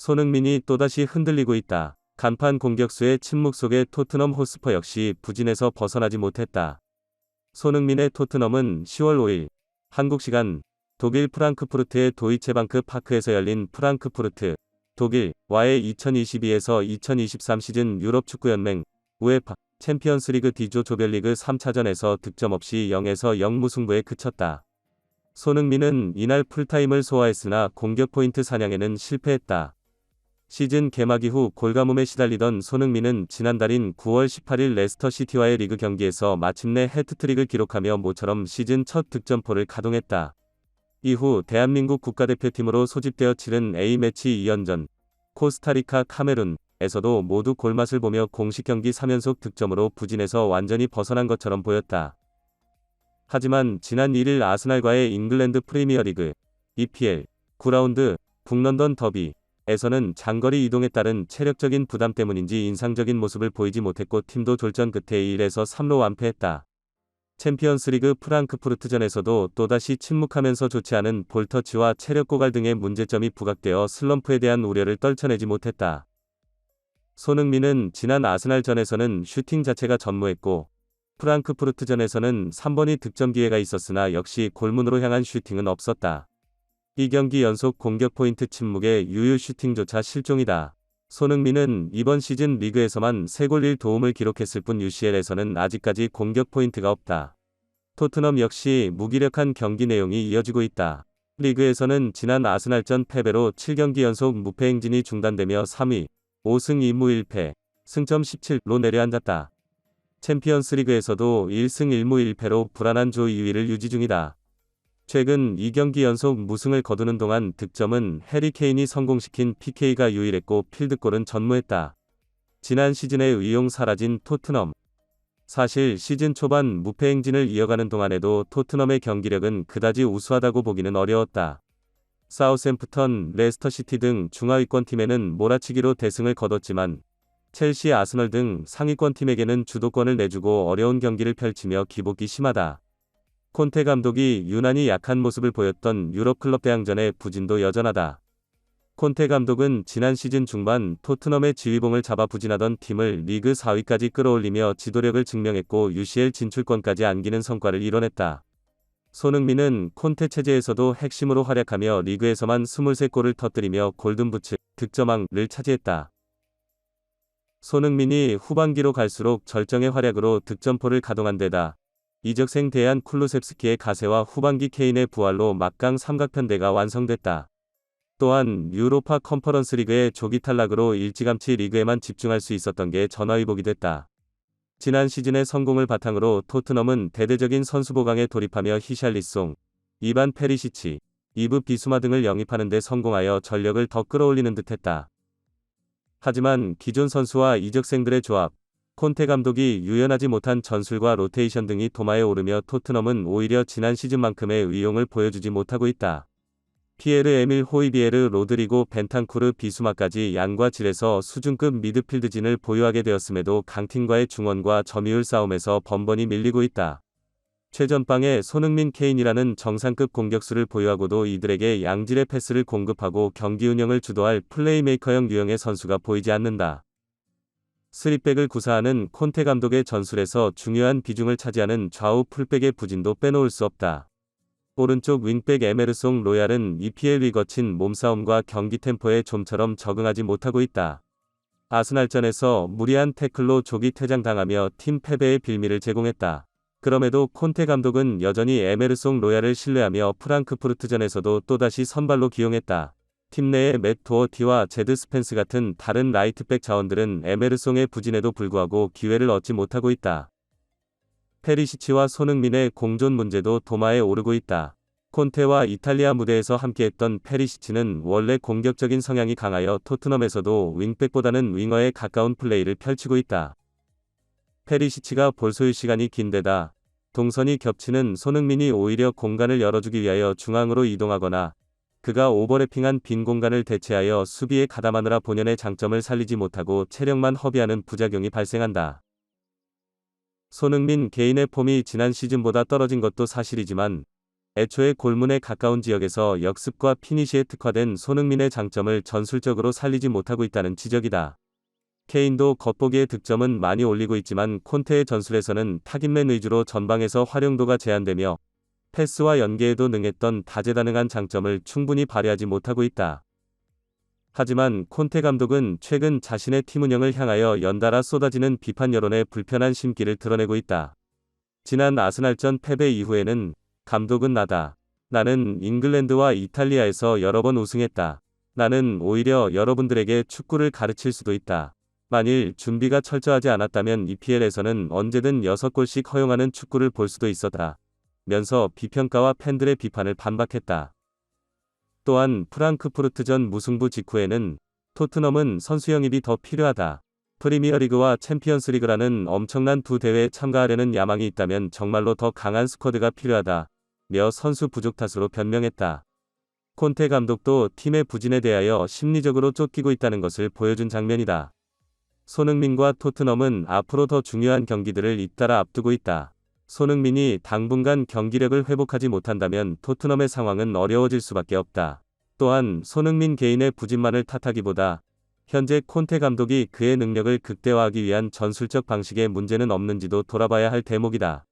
손흥민이 또다시 흔들리고 있다. 간판 공격수의 침묵 속에 토트넘 호스퍼 역시 부진에서 벗어나지 못했다. 손흥민의 토트넘은 10월 5일 한국 시간 독일 프랑크푸르트의 도이체방크 파크에서 열린 프랑크푸르트 독일과의 2022에서 2023 시즌 유럽 축구연맹 우에파 챔피언스리그 D조 조별리그 3차전에서 득점 없이 0에서 0 무승부에 그쳤다. 손흥민은 이날 풀타임을 소화했으나 공격 포인트 사냥에는 실패했다. 시즌 개막 이후 골가뭄에 시달리던 손흥민은 지난달인 9월 18일 레스터 시티와의 리그 경기에서 마침내 해트트릭을 기록하며 모처럼 시즌 첫 득점포를 가동했다. 이후 대한민국 국가대표팀으로 소집되어 치른 A매치 2연전 코스타리카 카메룬에서도 모두 골맛을 보며 공식 경기 3연속 득점으로 부진에서 완전히 벗어난 것처럼 보였다. 하지만 지난 1일 아스날과의 잉글랜드 프리미어리그 EPL 9라운드 북런던 더비에서는 장거리 이동에 따른 체력적인 부담 때문인지 인상적인 모습을 보이지 못했고 팀도 졸전 끝에 1에서 3로 완패했다. 챔피언스리그 프랑크푸르트전에서도 또다시 침묵하면서 좋지 않은 볼터치와 체력 고갈 등의 문제점이 부각되어 슬럼프에 대한 우려를 떨쳐내지 못했다. 손흥민은 지난 아스날전에서는 슈팅 자체가 전무했고 프랑크푸르트전에서는 3번이 득점 기회가 있었으나 역시 골문으로 향한 슈팅은 없었다. 2경기 연속 공격 포인트 침묵에 유효 슈팅조차 실종이다. 손흥민은 이번 시즌 리그에서만 3골 1도움을 기록했을 뿐 UCL에서는 아직까지 공격 포인트가 없다. 토트넘 역시 무기력한 경기 내용이 이어지고 있다. 리그에서는 지난 아스날전 패배로 7경기 연속 무패 행진이 중단되며 3위, 5승 2무 1패, 승점 17로 내려앉았다. 챔피언스리그에서도 1승 1무 1패로 불안한 조 2위를 유지 중이다. 최근 2경기 연속 무승을 거두는 동안 득점은 해리 케인이 성공시킨 PK가 유일했고 필드골은 전무했다. 지난 시즌의 의용 사라진 토트넘. 사실 시즌 초반 무패 행진을 이어가는 동안에도 토트넘의 경기력은 그다지 우수하다고 보기는 어려웠다. 사우샘프턴, 레스터시티 등 중하위권 팀에는 몰아치기로 대승을 거뒀지만 첼시, 아스널 등 상위권 팀에게는 주도권을 내주고 어려운 경기를 펼치며 기복이 심하다. 콘테 감독이 유난히 약한 모습을 보였던 유럽 클럽 대항전의 부진도 여전하다. 콘테 감독은 지난 시즌 중반 토트넘의 지휘봉을 잡아 부진하던 팀을 리그 4위까지 끌어올리며 지도력을 증명했고 UCL 진출권까지 안기는 성과를 이뤄냈다. 손흥민은 콘테 체제에서도 핵심으로 활약하며 리그에서만 23골을 터뜨리며 골든부츠, 득점왕을 차지했다. 손흥민이 후반기로 갈수록 절정의 활약으로 득점포를 가동한 데다 이적생 대안 쿨루셉스키의 가세와 후반기 케인의 부활로 막강 삼각편대가 완성됐다. 또한 유로파 컨퍼런스 리그의 조기 탈락으로 일찌감치 리그에만 집중할 수 있었던 게 전화위복이 됐다. 지난 시즌의 성공을 바탕으로 토트넘은 대대적인 선수 보강에 돌입하며 히샬리송, 이반 페리시치, 이브 비수마 등을 영입하는 데 성공하여 전력을 더 끌어올리는 듯했다. 하지만 기존 선수와 이적생들의 조합, 콘테 감독이 유연하지 못한 전술과 로테이션 등이 도마에 오르며 토트넘은 오히려 지난 시즌만큼의 의용을 보여주지 못하고 있다. 피에르 에밀 호이비에르 로드리고 벤탄쿠르 비수마까지 양과 질에서 수준급 미드필드진을 보유하게 되었음에도 강팀과의 중원과 점유율 싸움에서 번번이 밀리고 있다. 최전방에 손흥민 케인이라는 정상급 공격수를 보유하고도 이들에게 양질의 패스를 공급하고 경기 운영을 주도할 플레이메이커형 유형의 선수가 보이지 않는다. 3백을 구사하는 콘테 감독의 전술에서 중요한 비중을 차지하는 좌우 풀백의 부진도 빼놓을 수 없다. 오른쪽 윙백 에메르송 로얄은 EPL이 거친 몸싸움과 경기 템포에 좀처럼 적응하지 못하고 있다. 아스날전에서 무리한 태클로 조기 퇴장당하며 팀 패배의 빌미를 제공했다. 그럼에도 콘테 감독은 여전히 에메르송 로얄을 신뢰하며 프랑크푸르트전에서도 또다시 선발로 기용했다. 팀 내의 맷 도어티와 제드 스펜스 같은 다른 라이트백 자원들은 에메르송의 부진에도 불구하고 기회를 얻지 못하고 있다. 페리시치와 손흥민의 공존 문제도 도마에 오르고 있다. 콘테와 이탈리아 무대에서 함께했던 페리시치는 원래 공격적인 성향이 강하여 토트넘에서도 윙백보다는 윙어에 가까운 플레이를 펼치고 있다. 페리시치가 볼 소유 시간이 긴데다 동선이 겹치는 손흥민이 오히려 공간을 열어주기 위하여 중앙으로 이동하거나 그가 오버래핑한 빈 공간을 대체하여 수비에 가담하느라 본연의 장점을 살리지 못하고 체력만 허비하는 부작용이 발생한다. 손흥민 개인의 폼이 지난 시즌보다 떨어진 것도 사실이지만 애초에 골문에 가까운 지역에서 역습과 피니시에 특화된 손흥민의 장점을 전술적으로 살리지 못하고 있다는 지적이다. 케인도 겉보기에 득점은 많이 올리고 있지만 콘테의 전술에서는 타깃맨 위주로 전방에서 활용도가 제한되며 패스와 연계에도 능했던 다재다능한 장점을 충분히 발휘하지 못하고 있다. 하지만 콘테 감독은 최근 자신의 팀 운영을 향하여 연달아 쏟아지는 비판 여론에 불편한 심기를 드러내고 있다. 지난 아스날전 패배 이후에는 감독은 나다. 나는 잉글랜드와 이탈리아에서 여러 번 우승했다. 나는 오히려 여러분들에게 축구를 가르칠 수도 있다. 만일 준비가 철저하지 않았다면 EPL에서는 언제든 6골씩 허용하는 축구를 볼 수도 있었다. 면서 비평가와 팬들의 비판을 반박했다. 또한 프랑크푸르트전 무승부 직후에는 토트넘은 선수 영입이 더 필요하다. 프리미어리그와 챔피언스리그라는 엄청난 두 대회에 참가하려는 야망이 있다면 정말로 더 강한 스쿼드가 필요하다. 며 선수 부족 탓으로 변명했다. 콘테 감독도 팀의 부진에 대하여 심리적으로 쫓기고 있다는 것을 보여준 장면이다. 손흥민과 토트넘은 앞으로 더 중요한 경기들을 잇따라 앞두고 있다. 손흥민이 당분간 경기력을 회복하지 못한다면 토트넘의 상황은 어려워질 수밖에 없다. 또한 손흥민 개인의 부진만을 탓하기보다 현재 콘테 감독이 그의 능력을 극대화하기 위한 전술적 방식에 문제는 없는지도 돌아봐야 할 대목이다.